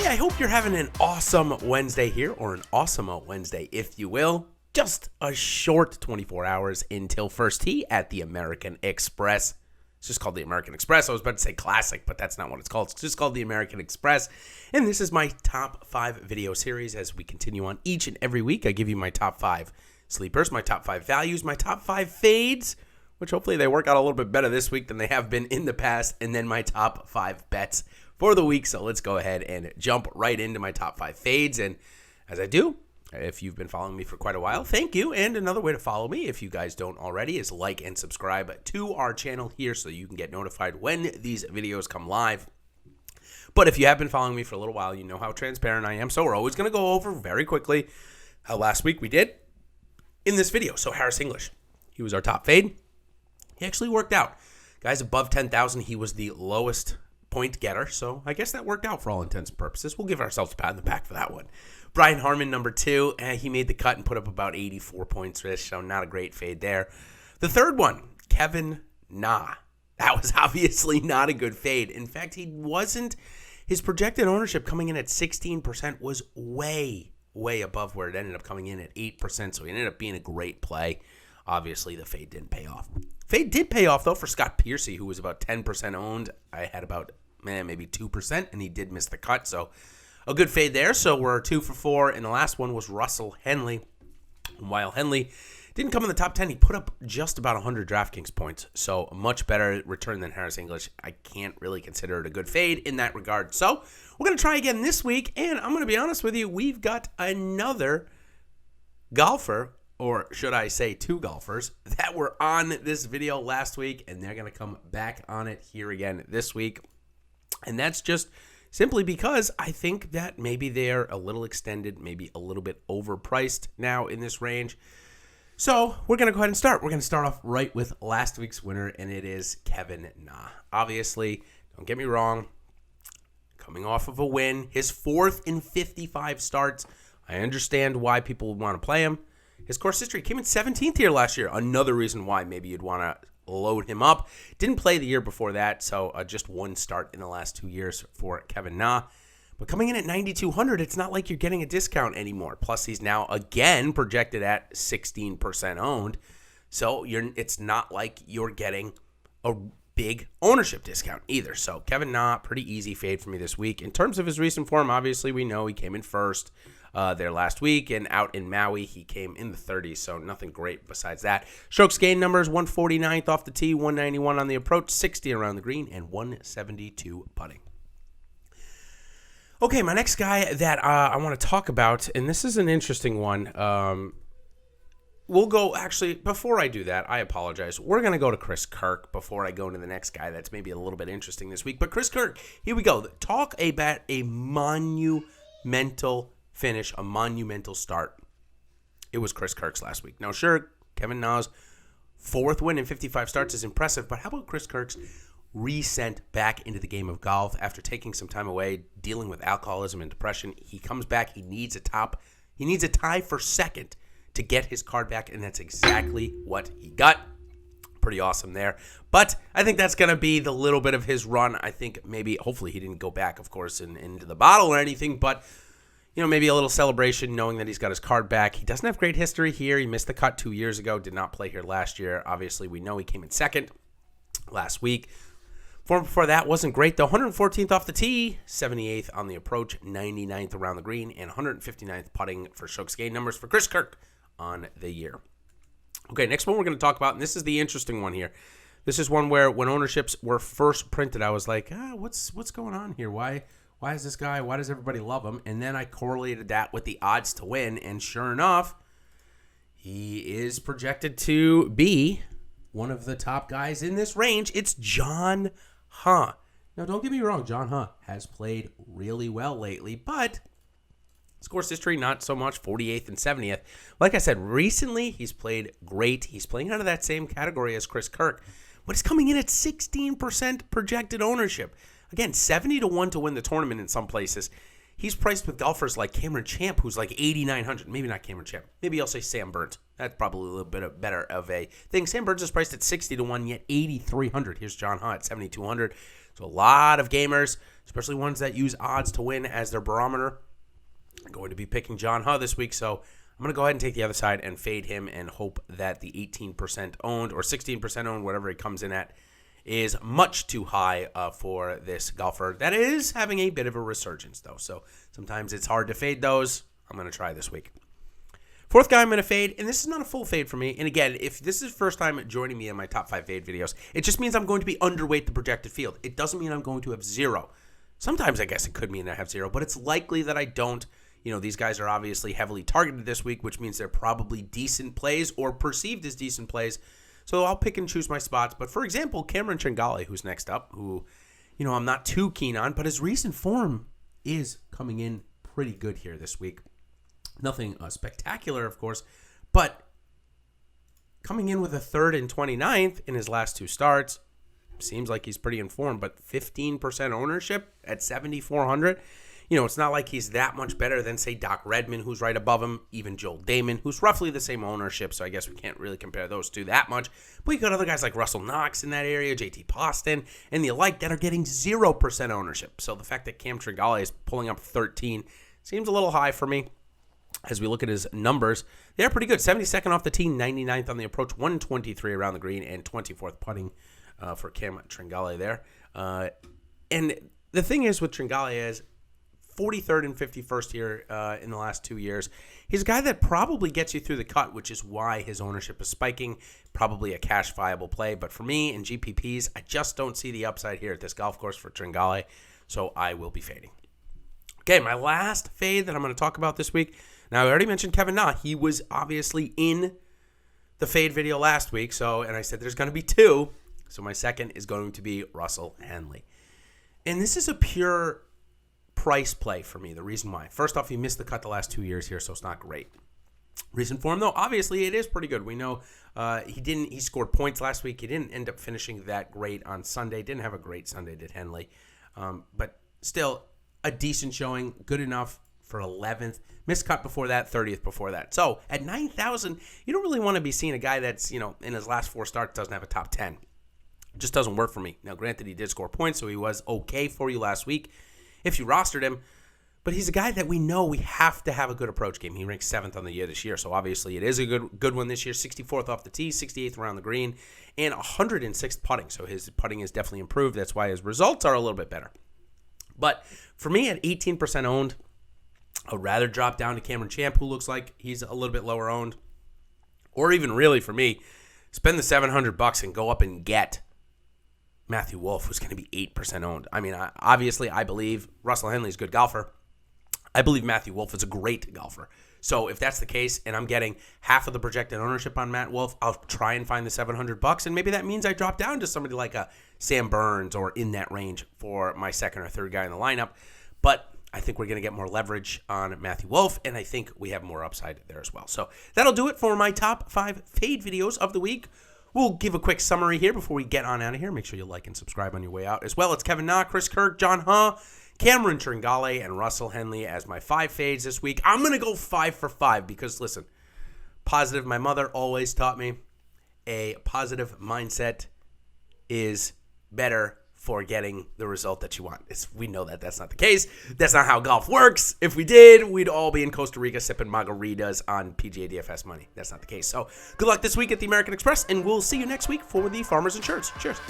I hope you're having an awesome Wednesday here, or an Awesemo Wednesday, if you will. Just a short 24 hours until first tee at the American Express. It's just called the American Express. I was about to say Classic, but that's not what it's called. It's just called the American Express. And this is my top 5 video series as we continue on each and every week. I give you my top 5 sleepers, my top 5 values, my top 5 fades, which hopefully they work out a little bit better this week than they have been in the past, and then my top 5 bets for the week. So let's go ahead and jump right into my top 5 fades. And as I do, if you've been following me for quite a while, thank you. And another way to follow me, if you guys don't already, is like and subscribe to our channel here so you can get notified when these videos come live. But if you have been following me for a little while, you know how transparent I am. So we're always going to go over very quickly how last week we did in this video. So Harris English, he was our top fade. He actually worked out. Guys above 10,000, he was the lowest point getter. So I guess that worked out for all intents and purposes. We'll give ourselves a pat on the back for that one. Brian Harman, number 2, he made the cut and put up about 84 points-ish, so not a great fade there. The third one, Kevin Na. That was obviously not a good fade. In fact, his projected ownership coming in at 16% was way above where it ended up coming in at 8%, so he ended up being a great play. Obviously, the fade didn't pay off. Fade did pay off, though, for Scott Piercy, who was about 10% owned. I had about, maybe 2%, and he did miss the cut, so a good fade there. So we're 2 for 4, and the last one was Russell Henley. And while Henley didn't come in the top 10, he put up just about 100 DraftKings points, so a much better return than Harris English. I can't really consider it a good fade in that regard. So we're going to try again this week, and I'm going to be honest with you, we've got another golfer, or should I say 2 golfers, that were on this video last week, and they're going to come back on it here again this week. And that's just simply because I think that maybe they're a little extended, maybe a little bit overpriced now in this range. So we're going to go ahead and start. We're going to start off right with last week's winner, and it is Kevin Na. Obviously, don't get me wrong, coming off of a win, his 4th in 55 starts. I understand why people would want to play him. His course history came in 17th here last year. Another reason why maybe you'd want to load him up. Didn't play the year before that, so just 1 start in the last 2 years for Kevin Na. But coming in at 9,200, it's not like you're getting a discount anymore. Plus, he's now again projected at 16% owned. So it's not like you're getting a big ownership discount either. So Kevin Na, pretty easy fade for me this week. In terms of his recent form, obviously we know he came in first there last week, and out in Maui he came in the 30s, so nothing great besides that. Strokes gained numbers, 149th off the tee, 191 on the approach, 60 around the green, and 172 putting. Okay, my next guy that I want to talk about, and this is an interesting one. We'll go, actually, before I do that, I apologize. We're going to go to Chris Kirk before I go into the next guy that's maybe a little bit interesting this week. But Chris Kirk, here we go. Talk about a monumental finish, a monumental start. It was Chris Kirk's last week. Now, sure, Kevin Na's 4th win in 55 starts is impressive, but how about Chris Kirk's resent back into the game of golf after taking some time away, dealing with alcoholism and depression? He comes back. He needs a tie for 2nd to get his card back, and that's exactly what he got. Pretty awesome there. But I think that's going to be the little bit of his run. I think hopefully he didn't go back, of course, into the bottle or anything, but maybe a little celebration knowing that he's got his card back. He doesn't have great history here. He missed the cut 2 years ago, did not play here last year. Obviously, we know he came in 2nd last week. Form before that wasn't great, though. 114th off the tee, 78th on the approach, 99th around the green, and 159th putting for strokes gained numbers for Chris Kirk on the year. Okay, next one we're going to talk about, and this is the interesting one here. This is one where when ownerships were first printed, I was like, what's going on here? Why is this guy, why does everybody love him? And then I correlated that with the odds to win, and sure enough, he is projected to be one of the top guys in this range. It's John Huh. Now, don't get me wrong, John Huh has played really well lately, but his course history, not so much, 48th and 70th. Like I said, recently he's played great. He's playing out of that same category as Chris Kirk, but he's coming in at 16% projected ownership. Again, 70 to 1 to win the tournament in some places. he's priced with golfers like Cameron Champ, who's like 8,900. Maybe not Cameron Champ. Maybe I'll say Sam Burns. That's probably a little bit better of a thing. Sam Burns is priced at 60-1, yet 8,300. Here's John Hunt at 7,200. So a lot of gamers, especially ones that use odds to win as their barometer, are going to be picking John Hunt this week. So I'm going to go ahead and take the other side and fade him and hope that the 18% owned or 16% owned, whatever it comes in at, is much too high for this golfer. That is having a bit of a resurgence, though. So sometimes it's hard to fade those. I'm going to try this week. Fourth guy I'm going to fade, and this is not a full fade for me. And again, if this is the first time joining me in my top 5 fade videos, it just means I'm going to be underweight the projected field. It doesn't mean I'm going to have zero. Sometimes I guess it could mean I have zero, but it's likely that I don't. You know, these guys are obviously heavily targeted this week, which means they're probably decent plays or perceived as decent plays. So I'll pick and choose my spots. But for example, Cameron Tringale, who's next up, who, you know, I'm not too keen on, but his recent form is coming in pretty good here this week. Nothing spectacular, of course, but coming in with a 3rd and 29th in his last 2 starts, seems like he's pretty informed, but 15% ownership at 7,400. You know, it's not like he's that much better than, say, Doc Redman, who's right above him, even Joel Damon, who's roughly the same ownership, so I guess we can't really compare those two that much. But you got other guys like Russell Knox in that area, JT Poston, and the alike that are getting 0% ownership. So the fact that Cam Tringale is pulling up 13 seems a little high for me. As we look at his numbers, they're pretty good. 72nd off the tee, 99th on the approach, 123 around the green, and 24th putting for Cam Tringale there. And the thing is with Tringale is 43rd and 51st here in the last 2 years. He's a guy that probably gets you through the cut, which is why his ownership is spiking. Probably a cash viable play. But for me in GPPs, I just don't see the upside here at this golf course for Tringale, so I will be fading. Okay, my last fade that I'm going to talk about this week. Now, I already mentioned Kevin Na. He was obviously in the fade video last week, and I said there's going to be 2. So my second is going to be Russell Henley. And this is a pure price play for me. The reason why. First off, he missed the cut the last 2 years here, so it's not great. Recent form, though, obviously it is pretty good. We know he scored points last week. He didn't end up finishing that great on Sunday. Didn't have a great Sunday, did Henley. But still, a decent showing. Good enough for 11th. Missed cut before that, 30th before that. So at 9,000, you don't really want to be seeing a guy that's, you know, in his last 4 starts doesn't have a top 10. It just doesn't work for me. Now, granted, he did score points, so he was okay for you last week if you rostered him. But he's a guy that we know we have to have a good approach game. He ranks 7th on the year this year, so obviously it is a good one this year. 64th off the tee, 68th around the green, and 106th putting. So his putting is definitely improved. That's why his results are a little bit better. But for me, at 18% owned, I'd rather drop down to Cameron Champ, who looks like he's a little bit lower owned. Or even really, for me, spend the $700 and go up and get Matthew Wolff, who's going to be 8% owned. I mean, obviously, I believe Russell Henley is a good golfer. I believe Matthew Wolff is a great golfer. So if that's the case, and I'm getting half of the projected ownership on Matt Wolff, I'll try and find the $700, and maybe that means I drop down to somebody like a Sam Burns or in that range for my second or third guy in the lineup. But I think we're going to get more leverage on Matthew Wolff, and I think we have more upside there as well. So that'll do it for my top 5 fade videos of the week. We'll give a quick summary here before we get on out of here. Make sure you like and subscribe on your way out as well. It's Kevin Na, Chris Kirk, John Huh, Cameron Tringale, and Russell Henley as my 5 fades this week. I'm going to go 5 for 5 because, listen, positive, my mother always taught me a positive mindset is better for getting the result that you want. We know that that's not the case. That's not how golf works. If we did, we'd all be in Costa Rica sipping margaritas on PGA DFS money. That's not the case. So good luck this week at the American Express, and we'll see you next week for the Farmers Insurance. Cheers.